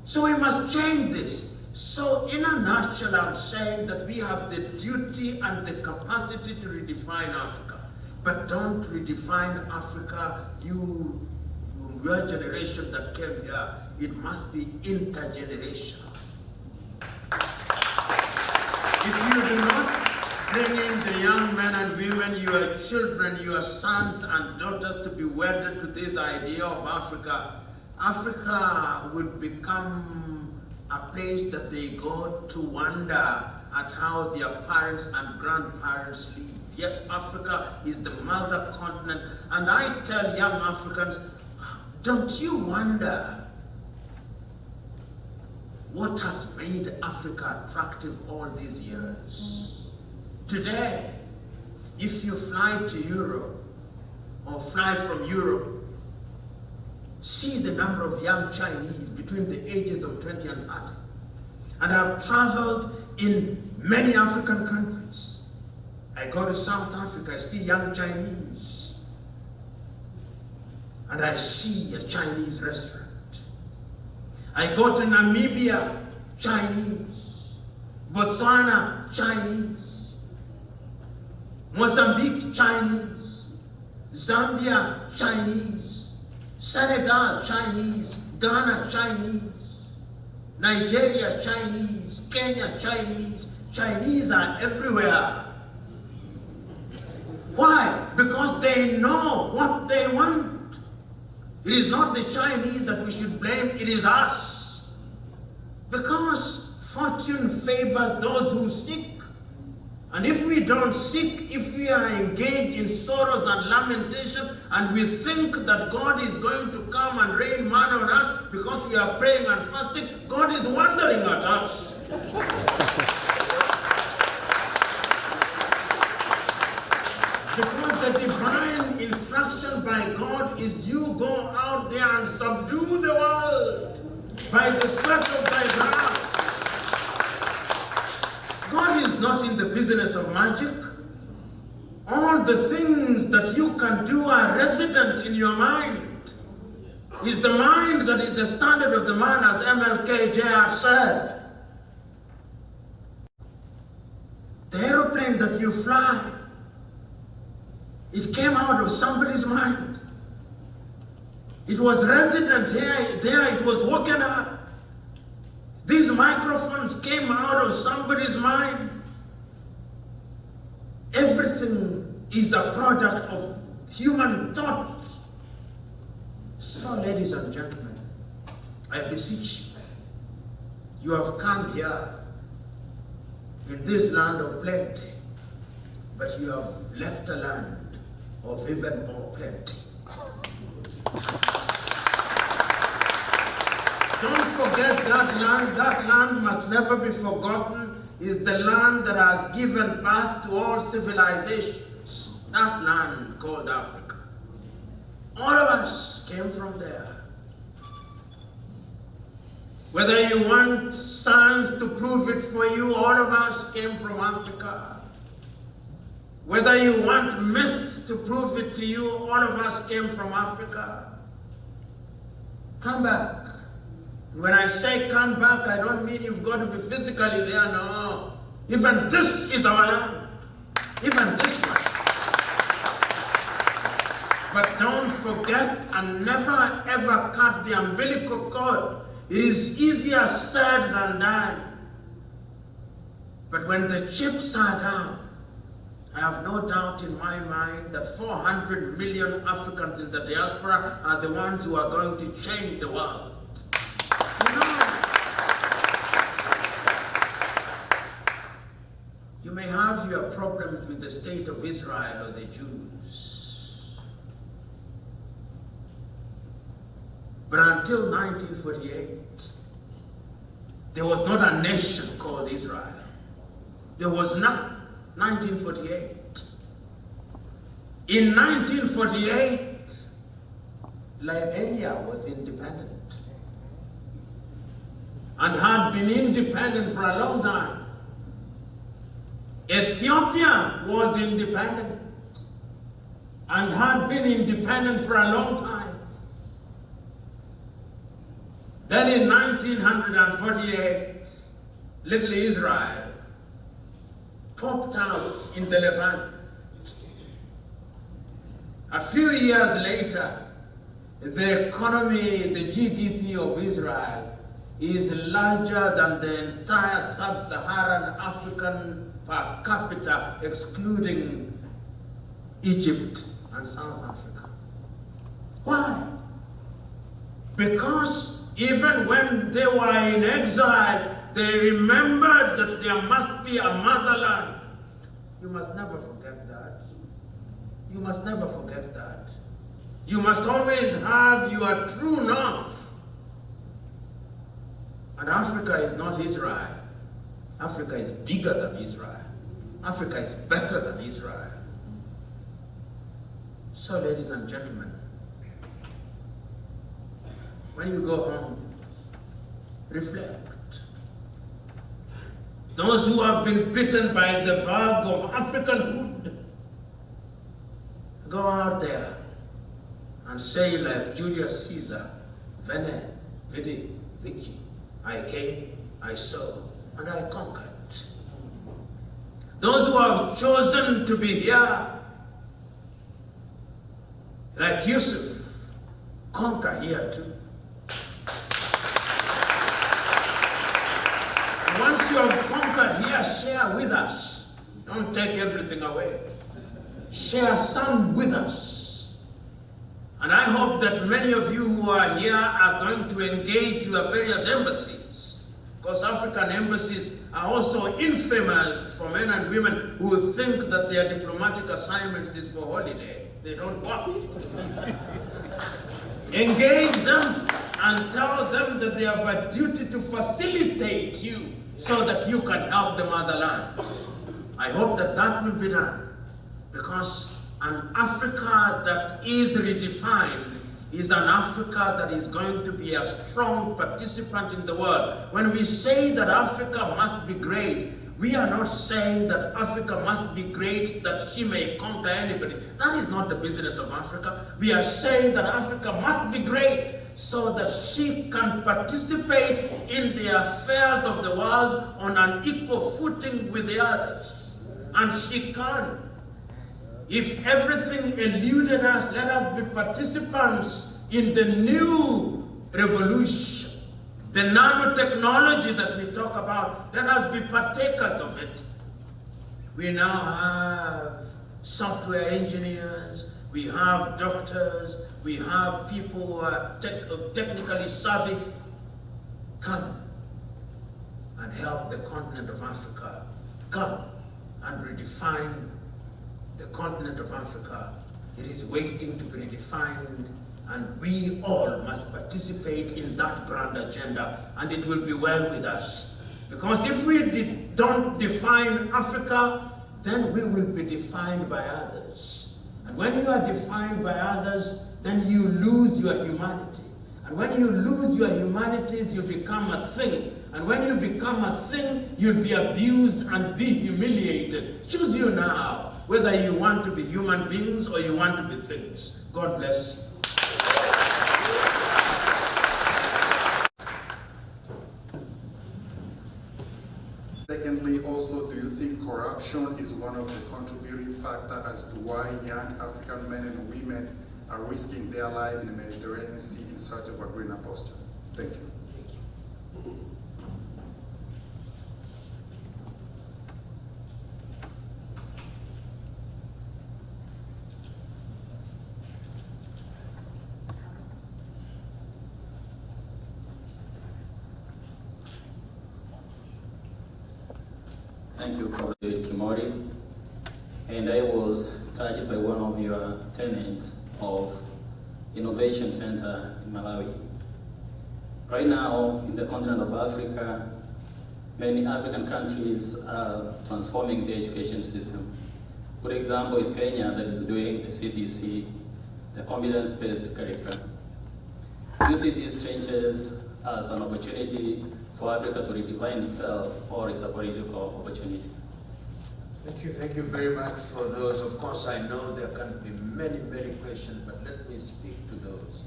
So we must change this. So in a nutshell, I'm saying that we have the duty and the capacity to redefine Africa. But don't redefine Africa, your generation that came here. It must be intergenerational. If you do not bring in the young men and women, your children, your sons and daughters to be wedded to this idea of Africa, Africa will become a place that they go to wonder at how their parents and grandparents live. Yet Africa is the mother continent. And I tell young Africans, don't you wonder what has made Africa attractive all these years? Today, if you fly to Europe or fly from Europe, see the number of young Chinese between the ages of 20 and 30. And I've traveled in many African countries. I go to South Africa, I see young Chinese. And I see a Chinese restaurant. I go to Namibia, Chinese. Botswana, Chinese. Mozambique, Chinese. Zambia, Chinese. Senegal, Chinese. Ghana, Chinese. Nigeria, Chinese. Kenya, Chinese. Chinese are everywhere. Why? Because they know what they want. It is not the Chinese that we should blame, it is us. Because fortune favors those who seek. And if we don't seek, if we are engaged in sorrows and lamentation, and we think that God is going to come and rain manna on us because we are praying and fasting, God is wondering at us. Because the divine instruction by God is you go out there and subdue the world by the sweat of thy brow. God is not in the business of magic. All the things that you can do are resident in your mind. It's the mind that is the standard of the man, as MLK Jr. said. The aeroplane that you fly, it came out of somebody's mind. It was resident here, there, it was woken up. These microphones came out of somebody's mind. Everything is a product of human thought. So, ladies and gentlemen, I beseech you, you have come here in this land of plenty, but you have left a land of even more plenty. Don't forget that land. That land must never be forgotten. Is the land that has given birth to all civilizations. That land called Africa. All of us came from there. Whether you want science to prove it for you, all of us came from Africa. Whether you want myths to prove it to you, all of us came from Africa. Come back. When I say come back, I don't mean you've got to be physically there, no. Even this is our land. Even this one. But don't forget and never ever cut the umbilical cord. It is easier said than done. But when the chips are down, I have no doubt in my mind that 400 million Africans in the diaspora are the ones who are going to change the world. You may have your problems with the state of Israel or the Jews. But until 1948, there was not a nation called Israel. There was none. 1948. In 1948, Liberia was independent and had been independent for a long time. Ethiopia was independent and had been independent for a long time. Then in 1948, little Israel popped out in the Levant. A few years later, the economy, the GDP of Israel is larger than the entire sub-Saharan African per capita, excluding Egypt and South Africa. Why? Because even when they were in exile, they remembered that there must be a motherland. You must never forget that. You must never forget that. You must always have your true north. And Africa is not Israel. Africa is bigger than Israel. Africa is better than Israel. So, ladies and gentlemen, when you go home, reflect. Those who have been bitten by the bug of Africanhood, go out there and say like Julius Caesar, Vene, Vidi, Vici, I came, I saw, and I conquered. Those who have chosen to be here, like Yusuf, conquer here too. And once you have conquered here, share with us. Don't take everything away. Share some with us. And I hope that many of you who are here are going to engage your various embassies, because African embassies are also infamous for men and women who think that their diplomatic assignments is for holiday. They don't work. Engage them and tell them that they have a duty to facilitate you so that you can help the motherland. I hope that that will be done, because an Africa that is redefined is an Africa that is going to be a strong participant in the world. When we say that Africa must be great, we are not saying that Africa must be great that she may conquer anybody. That is not the business of Africa. We are saying that Africa must be great so that she can participate in the affairs of the world on an equal footing with the others. And she can. If everything eluded us, let us be participants in the new revolution. The nanotechnology that we talk about, let us be partakers of it. We now have software engineers, we have doctors, we have people who are technically savvy. Come and help the continent of Africa. Come and redefine the continent of Africa. It is waiting to be redefined, and we all must participate in that grand agenda, and it will be well with us. Because if we don't define Africa, then we will be defined by others. And when you are defined by others, then you lose your humanity. And when you lose your humanities, you become a thing. And when you become a thing, you'll be abused and be humiliated. Choose you now, whether you want to be human beings or you want to be things. God bless you. Secondly, also, do you think corruption is one of the contributing factors as to why young African men and women are risking their life in the Mediterranean Sea in search of a greener pasture? Thank you. Thank you, Prophet Kimori. And I was touched by one of your tenets of Innovation Center in Malawi. Right now, in the continent of Africa, many African countries are transforming the education system. Good example is Kenya, that is doing the CBC, the competence-based curriculum. Do you see these changes as an opportunity for Africa to redefine itself, or is a political opportunity? Thank you very much for those. Of course, I know there can be many questions, but let me speak to those.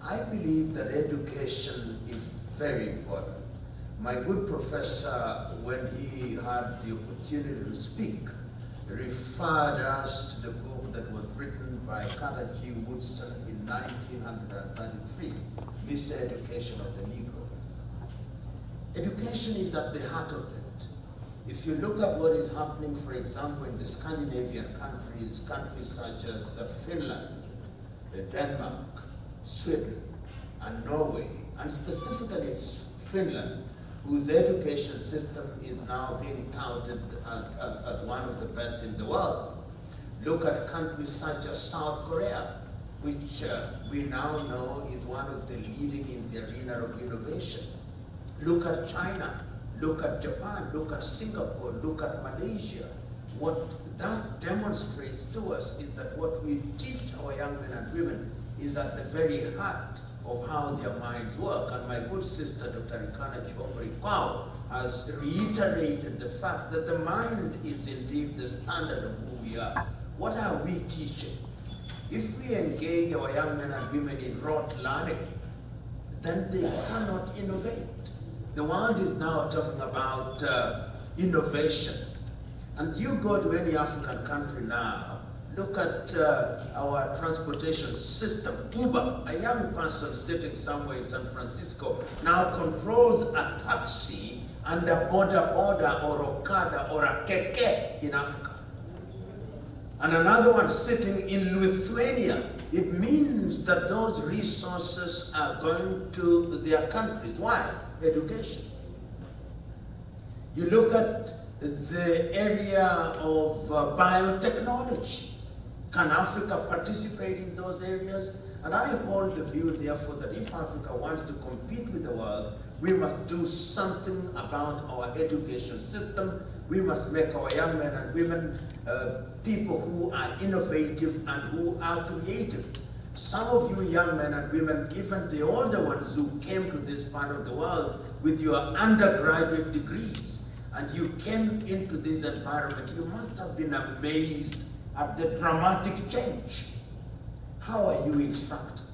I believe that education is very important. My good professor, when he had the opportunity to speak, referred us to the book that was written by Carter G. Woodson in 1933, Miseducation of the Negro. Education is at the heart of it. If you look at what is happening, for example, in the Scandinavian countries such as Finland, Denmark, Sweden, and Norway, and specifically Finland, whose education system is now being touted as one of the best in the world. Look at countries such as South Korea, which we now know is one of the leading in the arena of innovation. Look at China, look at Japan, look at Singapore, look at Malaysia. What that demonstrates to us is that what we teach our young men and women is at the very heart of how their minds work. And my good sister, Dr. Ikana Chomri Kwao, has reiterated the fact that the mind is indeed the standard of who we are. What are we teaching? If we engage our young men and women in rote learning, then they cannot innovate. The world is now talking about innovation. And you go to any African country now, look at our transportation system. Uber, a young person sitting somewhere in San Francisco, now controls a taxi and a boda or Okada or a keke in Africa. And another one sitting in Lithuania. It means that those resources are going to their countries. Why? Education. You look at the area of biotechnology. Can Africa participate in those areas? And I hold the view, therefore, that if Africa wants to compete with the world, we must do something about our education system. We must make our young men and women people who are innovative and who are creative. Some of you young men and women, even the older ones who came to this part of the world with your undergraduate degrees, and you came into this environment, you must have been amazed at the dramatic change. How are you instructed?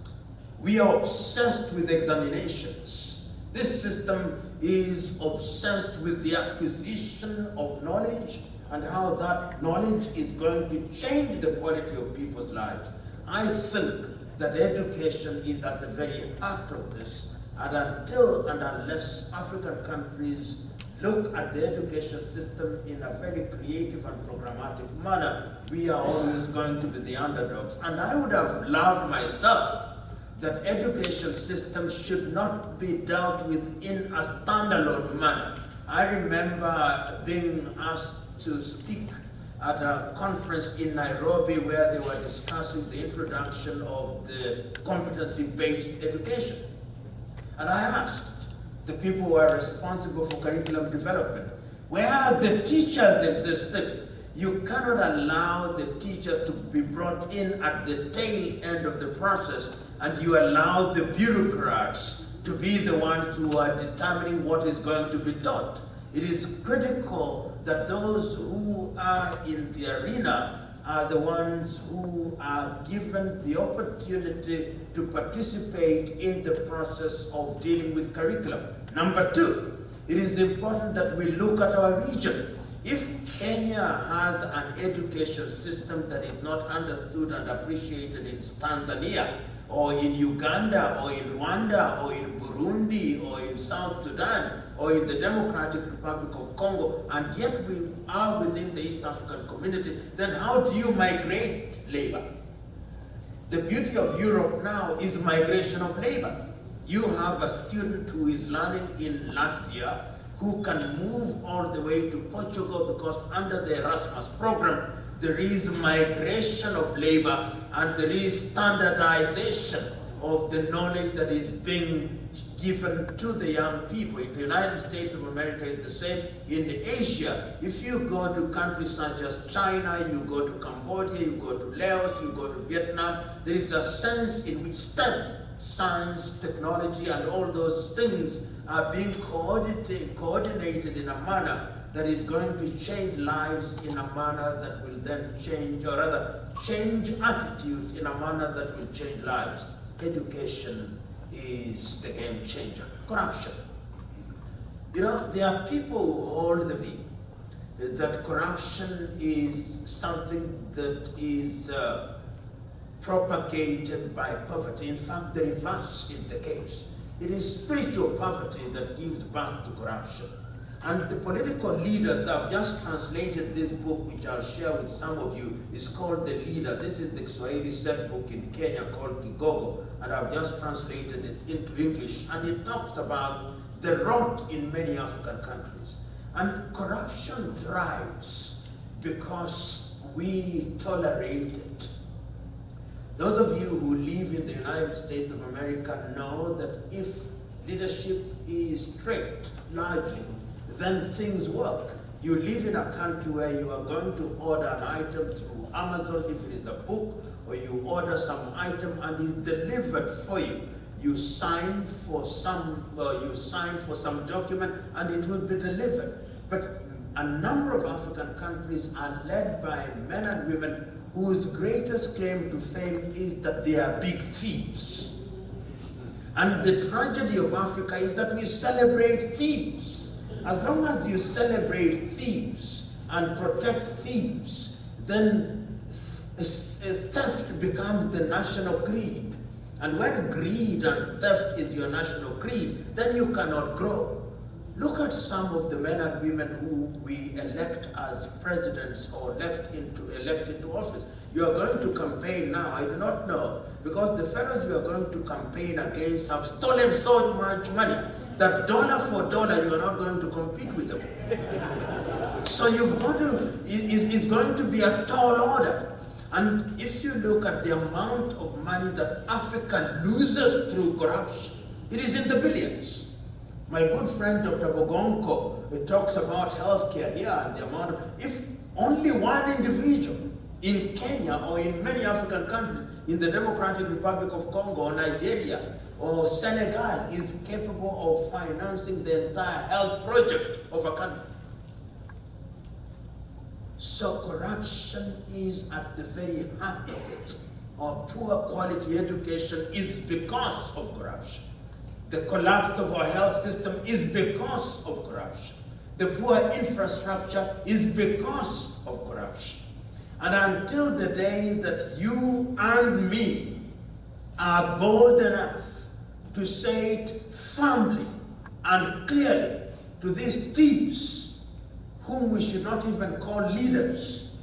We are obsessed with examinations. This system is obsessed with the acquisition of knowledge and how that knowledge is going to change the quality of people's lives. I think that education is at the very heart of this, and until and unless African countries look at the education system in a very creative and programmatic manner, we are always going to be the underdogs. And I would have loved myself that education systems should not be dealt with in a standalone manner. I remember being asked to speak at a conference in Nairobi where they were discussing the introduction of the competency-based education. And I asked the people who are responsible for curriculum development, where are the teachers in this thing? You cannot allow the teachers to be brought in at the tail end of the process, and you allow the bureaucrats to be the ones who are determining what is going to be taught. It is critical that those who are in the arena are the ones who are given the opportunity to participate in the process of dealing with curriculum. Number two, it is important that we look at our region. If Kenya has an education system that is not understood and appreciated in Tanzania, or in Uganda, or in Rwanda, or in Burundi, or in South Sudan, or in the Democratic Republic of Congo, and yet we are within the East African community, then how do you migrate labor? The beauty of Europe now is migration of labor. You have a student who is learning in Latvia who can move all the way to Portugal because under the Erasmus program, there is migration of labor and there is standardization of the knowledge that is being given to the young people. In the United States of America, it's the same. In Asia, if you go to countries such as China, you go to Cambodia, you go to Laos, you go to Vietnam, there is a sense in which STEM, science, technology, and all those things are being coordinated in a manner that is going to change lives in a manner that will then change, or rather, change attitudes in a manner that will change lives. Education is the game changer. Corruption. You know, there are people who hold the view that corruption is something that is propagated by poverty. In fact, the reverse is the case. It is spiritual poverty that gives birth to corruption. And the political leaders, I've just translated this book, which I'll share with some of you. It's called The Leader. This is the Kiswahili set book in Kenya called Kigogo, and I've just translated it into English. And it talks about the rot in many African countries. And corruption thrives because we tolerate it. Those of you who live in the United States of America know that if leadership is straight, largely, then things work. You live in a country where you are going to order an item through Amazon, if it is a book, or you order some item and it's delivered for you. You sign for some document and it will be delivered. But a number of African countries are led by men and women whose greatest claim to fame is that they are big thieves. And the tragedy of Africa is that we celebrate thieves. As long as you celebrate thieves and protect thieves, then theft becomes the national creed. And when greed and theft is your national creed, then you cannot grow. Look at some of the men and women who we elect as presidents or elect into office. You are going to campaign now, I do not know, because the fellows you are going to campaign against have stolen so much money that dollar for dollar you are not going to compete with them. So it's going to be a tall order. And if you look at the amount of money that Africa loses through corruption, it is in the billions. My good friend Dr. Bogonko talks about healthcare here and the amount of, if only one individual in Kenya or in many African countries, in the Democratic Republic of Congo or Nigeria or Senegal is capable of financing the entire health project of a country. So corruption is at the very heart of it. Our poor quality education is because of corruption. The collapse of our health system is because of corruption. The poor infrastructure is because of corruption. And until the day that you and me are bold enough to say it firmly and clearly to these thieves, whom we should not even call leaders,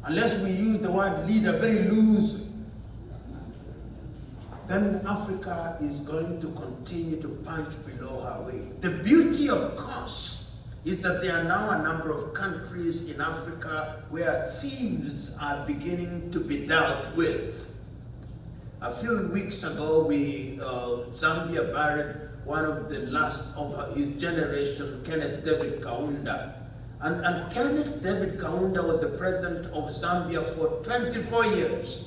unless we use the word leader very loosely, then Africa is going to continue to punch below her weight. The beauty, of course, is that there are now a number of countries in Africa where thieves are beginning to be dealt with. A few weeks ago, Zambia buried one of the last of his generation, Kenneth David Kaunda. And Kenneth David Kaunda was the president of Zambia for 24 years.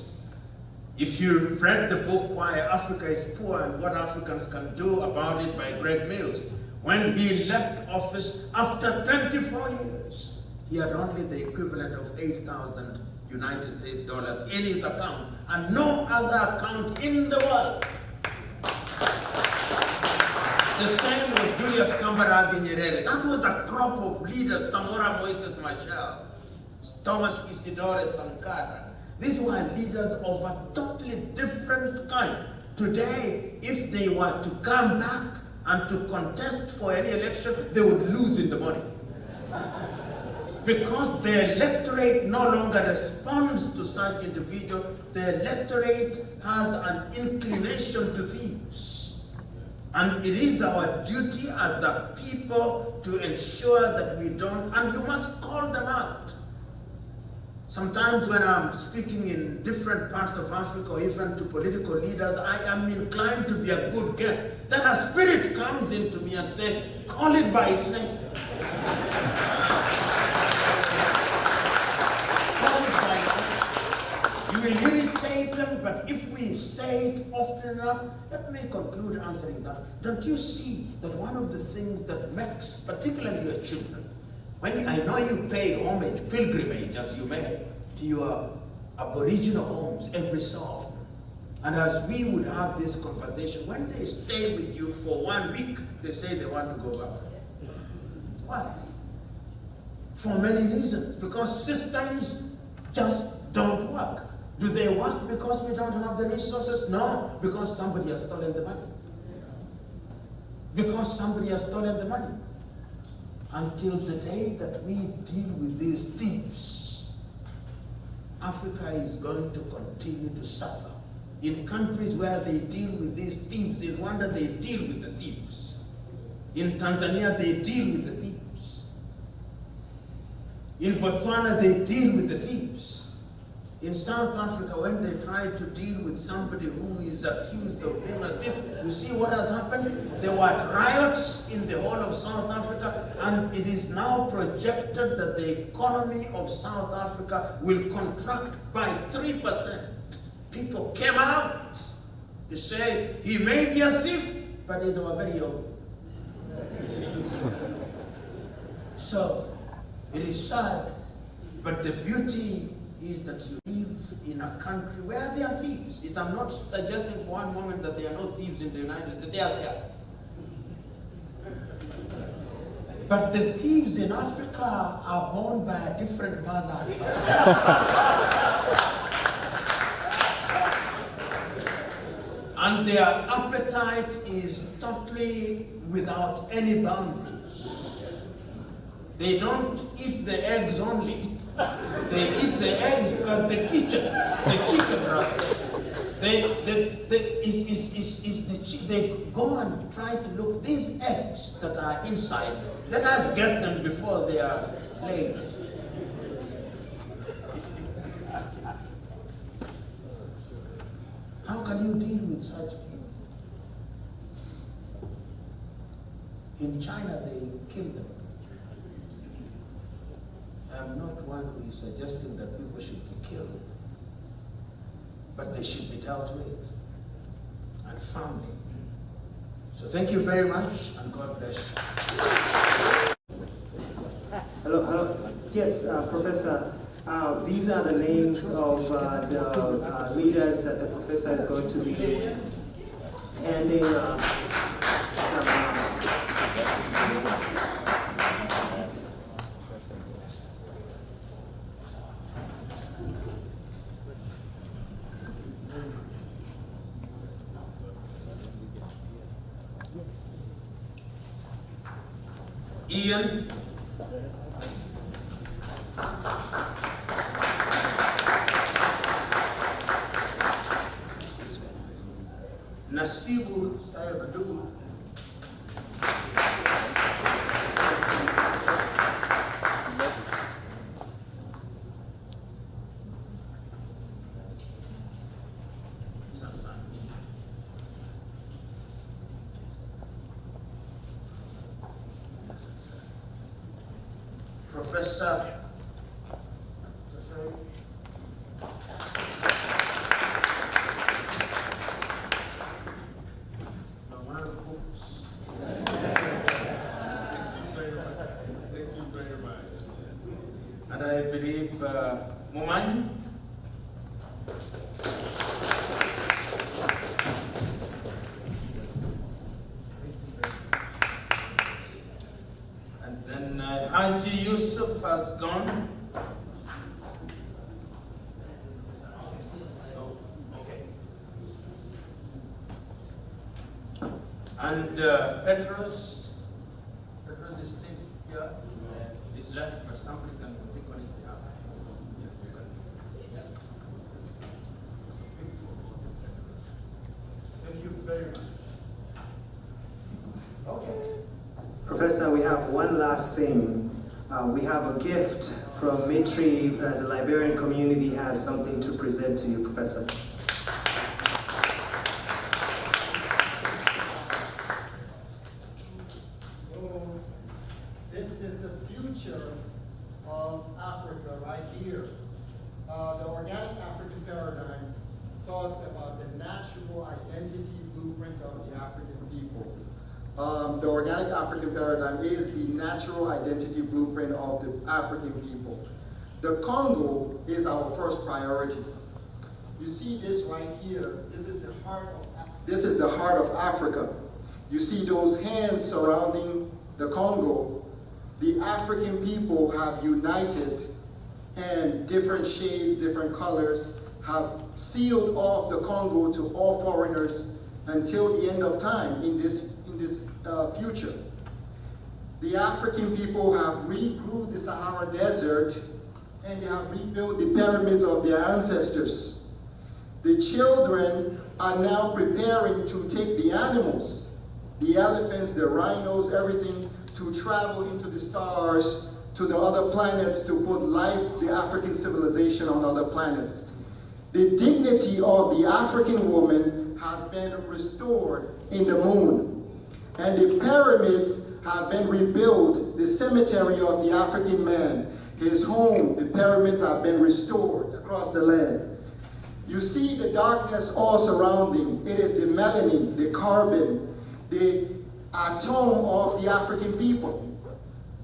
If you read the book, Why Africa is Poor and What Africans Can Do About It by Greg Mills, when he left office after 24 years, he had only the equivalent of 8,000 United States dollars in his account and no other account in the world. The same with Julius Kambarage Nyerere. That was a crop of leaders, Samora Moises Machel, Thomas Isidore Sankara. These were leaders of a totally different kind. Today, if they were to come back and to contest for any election, they would lose in the morning. Because the electorate no longer responds to such individuals, the electorate has an inclination to thieves. And it is our duty as a people to ensure that we don't, and you must call them out. Sometimes when I'm speaking in different parts of Africa, or even to political leaders, I am inclined to be a good guest. Then a spirit comes into me and says, call it by its name. Call it by its name. You will irritate them, but if we say it often enough, let me conclude answering that. Don't you see that one of the things that makes, particularly your children, when I know you pay homage, pilgrimage, as you may, to your Aboriginal homes every so often. And as we would have this conversation, when they stay with you for 1 week, they say they want to go back. Why? For many reasons. Because systems just don't work. Do they work because we don't have the resources? No, because somebody has stolen the money. Because somebody has stolen the money. until the day that we deal with these thieves, Africa is going to continue to suffer. In countries where they deal with these thieves, in Rwanda they deal with the thieves. In Tanzania they deal with the thieves. In Botswana they deal with the thieves. In South Africa, when they try to deal with somebody who is accused of being a thief, you see what has happened? There were riots in the whole of South Africa, and it is now projected that the economy of South Africa will contract by 3%. People came out to say, he may be a thief, but he's our very own. So, it is sad, but the beauty is that you live in a country where there are thieves. I'm not suggesting for one moment that there are no thieves in the United States. They are there. But the thieves in Africa are born by a different mother and father. And their appetite is totally without any boundaries. They don't eat the eggs only. They eat the eggs because the chicken rather. They go and try to look these eggs that are inside. Let us get them before they are laid. How can you deal with such people? In China, they killed them. I'm not one who is suggesting that people should be killed, but they should be dealt with, and firmly. So thank you very much, and God bless you. Hello. Yes, Professor. These are the names of the leaders that the professor is going to be handing some. Ian. Nasibu Sayabadu. Professor and I believe Mumani. And then Haji Yusuf has gone. And Petros is still here. He's left, but somebody can pick on his behalf. Yeah, we can. Thank you very much. Okay. Professor, we have one last thing. We have a gift from Mitri. The Liberian community has something to present to you, Professor. This is the future of Africa right here. The organic African paradigm talks about the natural identity blueprint of the African people. The organic African paradigm is the natural identity blueprint of the African people. The Congo is our first priority. You see this right here. This is the heart of Africa. You see those hands surrounding the Congo. The African people have united, and different shades, different colors have sealed off the Congo to all foreigners until the end of time in this future. the African people have regrew the Sahara Desert and they have rebuilt the pyramids of their ancestors. The children are now preparing to take the animals, the elephants, the rhinos, everything, to travel into the stars, to the other planets, to put life, the African civilization on other planets. The dignity of the African woman has been restored in the moon. And the pyramids have been rebuilt, the cemetery of the African man, his home, the pyramids have been restored across the land. You see the darkness all surrounding. It is the melanin, the carbon, the atom of the African people.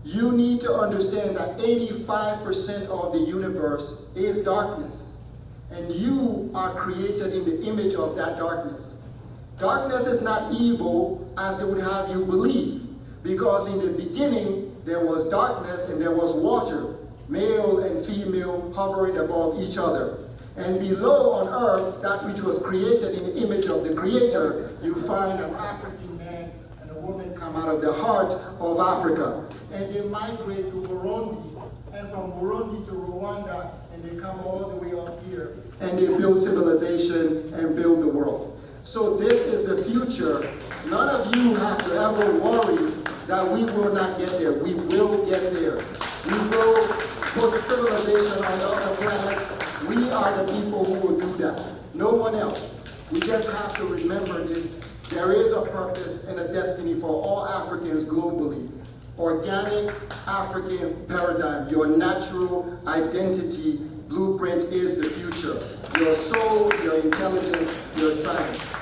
You need to understand that 85% of the universe is darkness. And you are created in the image of that darkness. Darkness is not evil as they would have you believe. Because in the beginning, there was darkness and there was water, male and female hovering above each other. And below on earth, that which was created in the image of the Creator, you find an African man and a woman come out of the heart of Africa. And they migrate to Burundi, and from Burundi to Rwanda, and they come all the way up here, and they build civilization and build the world. So this is the future. None of you have to ever worry that we will not get there. We will get there. We will put civilization on the other planets. We are the people who will do that. No one else. We just have to remember this. There is a purpose and a destiny for all Africans globally. Organic African paradigm, your natural identity blueprint is the future. Your soul, your intelligence, your science.